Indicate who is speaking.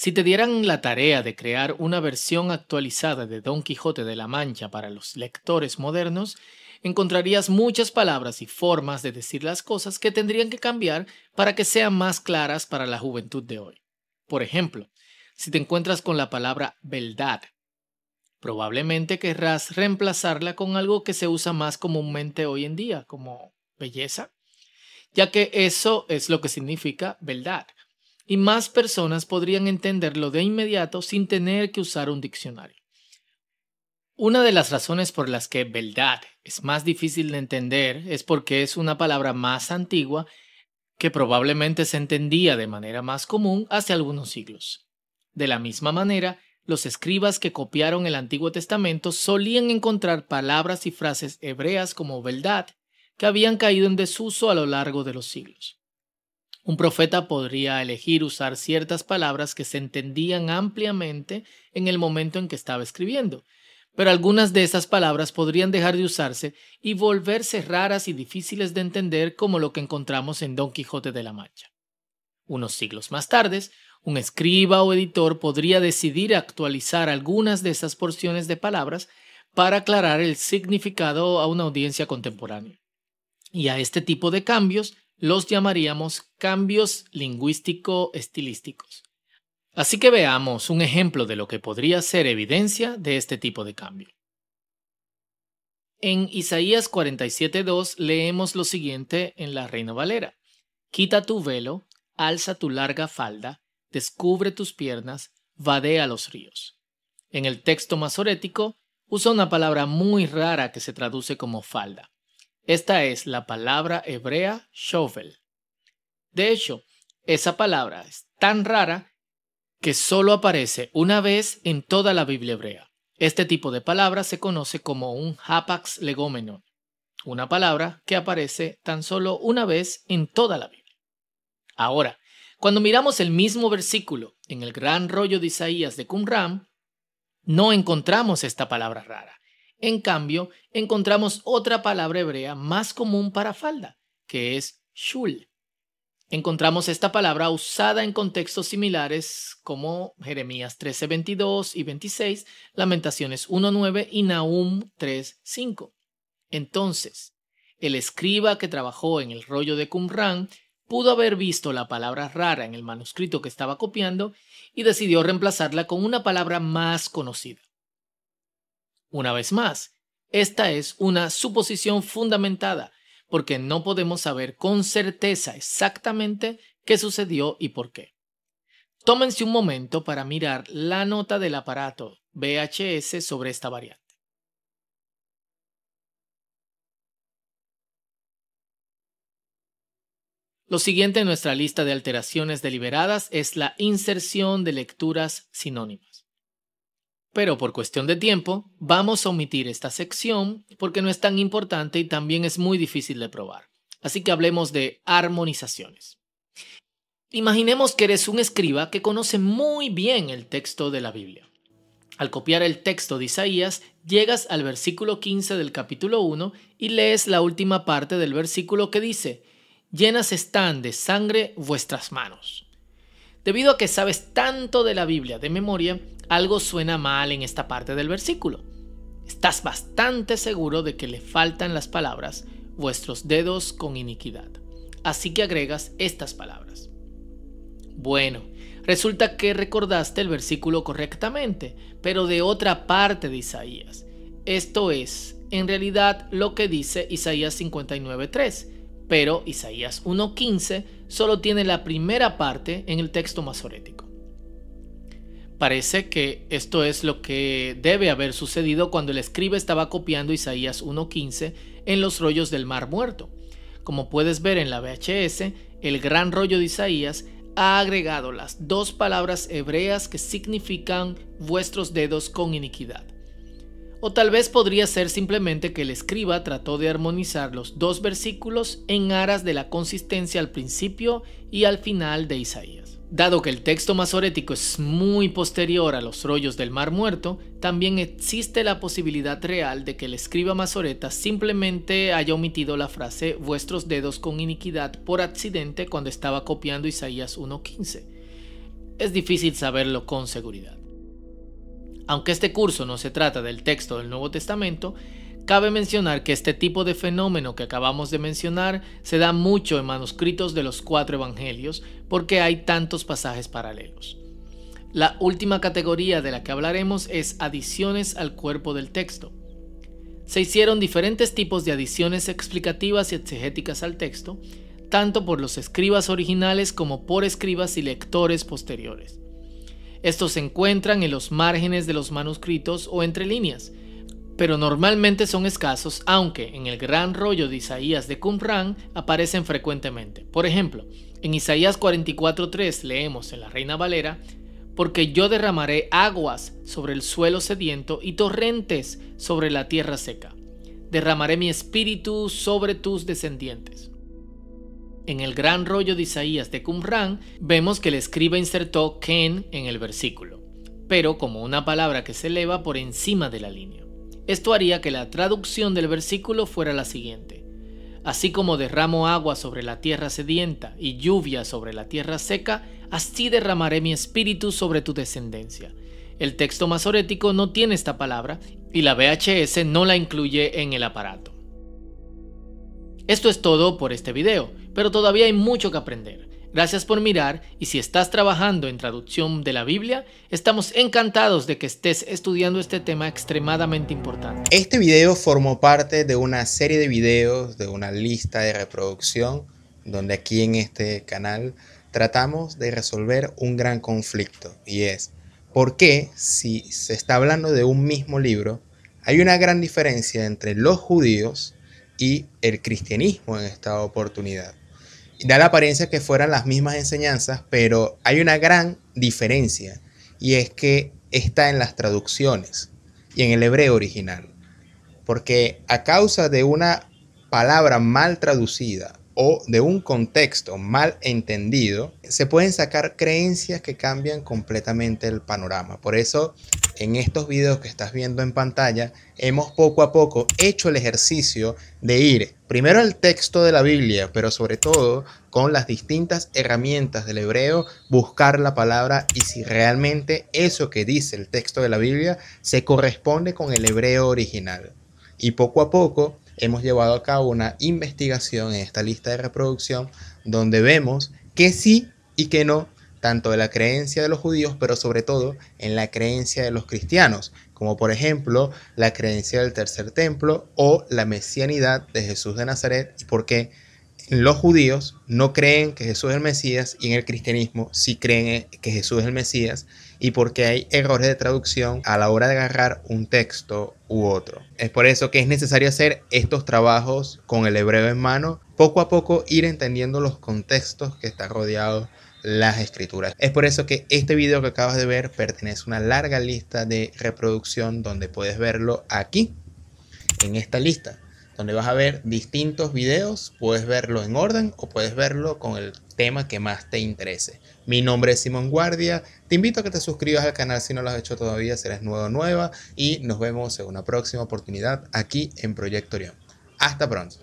Speaker 1: Si te dieran la tarea de crear una versión actualizada de Don Quijote de la Mancha para los lectores modernos, encontrarías muchas palabras y formas de decir las cosas que tendrían que cambiar para que sean más claras para la juventud de hoy. Por ejemplo, si te encuentras con la palabra beldad, probablemente querrás reemplazarla con algo que se usa más comúnmente hoy en día, como belleza, ya que eso es lo que significa beldad, y más personas podrían entenderlo de inmediato sin tener que usar un diccionario. Una de las razones por las que beldad es más difícil de entender es porque es una palabra más antigua que probablemente se entendía de manera más común hace algunos siglos. De la misma manera, los escribas que copiaron el Antiguo Testamento solían encontrar palabras y frases hebreas como beldad que habían caído en desuso a lo largo de los siglos. Un profeta podría elegir usar ciertas palabras que se entendían ampliamente en el momento en que estaba escribiendo, pero algunas de esas palabras podrían dejar de usarse y volverse raras y difíciles de entender, como lo que encontramos en Don Quijote de la Mancha. Unos siglos más tarde, un escriba o editor podría decidir actualizar algunas de esas porciones de palabras para aclarar el significado a una audiencia contemporánea. Y a este tipo de cambios los llamaríamos cambios lingüístico-estilísticos. Así que veamos un ejemplo de lo que podría ser evidencia de este tipo de cambio. En Isaías 47:2 leemos lo siguiente en la Reina Valera: quita tu velo, alza tu larga falda, descubre tus piernas, vadea los ríos. En el texto masorético usa una palabra muy rara que se traduce como falda. Esta es la palabra hebrea shovel. De hecho, esa palabra es tan rara que solo aparece una vez en toda la Biblia hebrea. Este tipo de palabra se conoce como un hapax legomenon, una palabra que aparece tan solo una vez en toda la Biblia. Ahora, cuando miramos el mismo versículo en el gran rollo de Isaías de Qumran, no encontramos esta palabra rara. En cambio, encontramos otra palabra hebrea más común para falda, que es shul. Encontramos esta palabra usada en contextos similares como Jeremías 13:22 y 26, Lamentaciones 1:9 y Nahum 3:5. Entonces, el escriba que trabajó en el rollo de Qumran pudo haber visto la palabra rara en el manuscrito que estaba copiando y decidió reemplazarla con una palabra más conocida. Una vez más, esta es una suposición fundamentada, porque no podemos saber con certeza exactamente qué sucedió y por qué. Tómense un momento para mirar la nota del aparato VHS sobre esta variante. Lo siguiente en nuestra lista de alteraciones deliberadas es la inserción de lecturas sinónimas. Pero por cuestión de tiempo, vamos a omitir esta sección porque no es tan importante y también es muy difícil de probar. Así que hablemos de armonizaciones. Imaginemos que eres un escriba que conoce muy bien el texto de la Biblia. Al copiar el texto de Isaías, llegas al versículo 15 del capítulo 1 y lees la última parte del versículo que dice: llenas están de sangre vuestras manos. Debido a que sabes tanto de la Biblia de memoria, algo suena mal en esta parte del versículo. Estás bastante seguro de que le faltan las palabras vuestros dedos con iniquidad. Así que agregas estas palabras. Bueno, resulta que recordaste el versículo correctamente, pero de otra parte de Isaías. Esto es, en realidad, lo que dice Isaías 59:3. Pero Isaías 1:15 solo tiene la primera parte en el texto masorético. Parece que esto es lo que debe haber sucedido cuando el escriba estaba copiando Isaías 1:15 en los rollos del Mar Muerto. Como puedes ver en la VHS, el gran rollo de Isaías ha agregado las dos palabras hebreas que significan vuestros dedos con iniquidad. O tal vez podría ser simplemente que el escriba trató de armonizar los dos versículos en aras de la consistencia al principio y al final de Isaías. Dado que el texto masorético es muy posterior a los rollos del Mar Muerto, también existe la posibilidad real de que el escriba masoreta simplemente haya omitido la frase vuestros dedos con iniquidad por accidente cuando estaba copiando Isaías 1:15. es difícil saberlo con seguridad. Aunque este curso no se trata del texto del Nuevo Testamento, cabe mencionar que este tipo de fenómeno que acabamos de mencionar se da mucho en manuscritos de los 4 evangelios porque hay tantos pasajes paralelos. La última categoría de la que hablaremos es adiciones al cuerpo del texto. Se hicieron diferentes tipos de adiciones explicativas y exegéticas al texto, tanto por los escribas originales como por escribas y lectores posteriores. Estos se encuentran en los márgenes de los manuscritos o entre líneas, pero normalmente son escasos, aunque en el gran rollo de Isaías de Qumran aparecen frecuentemente. Por ejemplo, en Isaías 44:3 leemos en la Reina Valera: porque yo derramaré aguas sobre el suelo sediento y torrentes sobre la tierra seca. Derramaré mi espíritu sobre tus descendientes. En el gran rollo de Isaías de Qumran vemos que el escriba insertó ken en el versículo, pero como una palabra que se eleva por encima de la línea. Esto haría que la traducción del versículo fuera la siguiente: así como derramo agua sobre la tierra sedienta y lluvia sobre la tierra seca, así derramaré mi espíritu sobre tu descendencia. El texto masorético no tiene esta palabra y la VHS no la incluye en el aparato. Esto es todo por este video, pero todavía hay mucho que aprender. Gracias por mirar, y si estás trabajando en traducción de la Biblia, estamos encantados de que estés estudiando este tema extremadamente importante.
Speaker 2: Este video formó parte de una serie de videos, de una lista de reproducción, donde aquí en este canal tratamos de resolver un gran conflicto, y es ¿por qué, si se está hablando de un mismo libro, hay una gran diferencia entre los judíos y el cristianismo en esta oportunidad? Da la apariencia que fueran las mismas enseñanzas, pero hay una gran diferencia, y es que está en las traducciones y en el hebreo original. Porque a causa de una palabra mal traducida o de un contexto mal entendido, se pueden sacar creencias que cambian completamente el panorama. Por eso, en estos videos que estás viendo en pantalla, hemos poco a poco hecho el ejercicio de ir primero al texto de la Biblia, pero sobre todo con las distintas herramientas del hebreo, buscar la palabra y si realmente eso que dice el texto de la Biblia se corresponde con el hebreo original. Y poco a poco hemos llevado a cabo una investigación en esta lista de reproducción donde vemos que sí y que no, tanto de la creencia de los judíos, pero sobre todo en la creencia de los cristianos, como por ejemplo la creencia del tercer templo o la mesianidad de Jesús de Nazaret, y por qué los judíos no creen que Jesús es el Mesías y en el cristianismo sí creen que Jesús es el Mesías, y porque hay errores de traducción a la hora de agarrar un texto u otro. Es por eso que es necesario hacer estos trabajos con el hebreo en mano, poco a poco ir entendiendo los contextos que están rodeados las escrituras. Es por eso que este video que acabas de ver pertenece a una larga lista de reproducción donde puedes verlo aquí, en esta lista, donde vas a ver distintos videos, puedes verlo en orden o puedes verlo con el tema que más te interese. Mi nombre es Simón Guardia, te invito a que te suscribas al canal si no lo has hecho todavía, si eres nuevo o nueva, y nos vemos en una próxima oportunidad aquí en Proyecto Orión. Hasta pronto.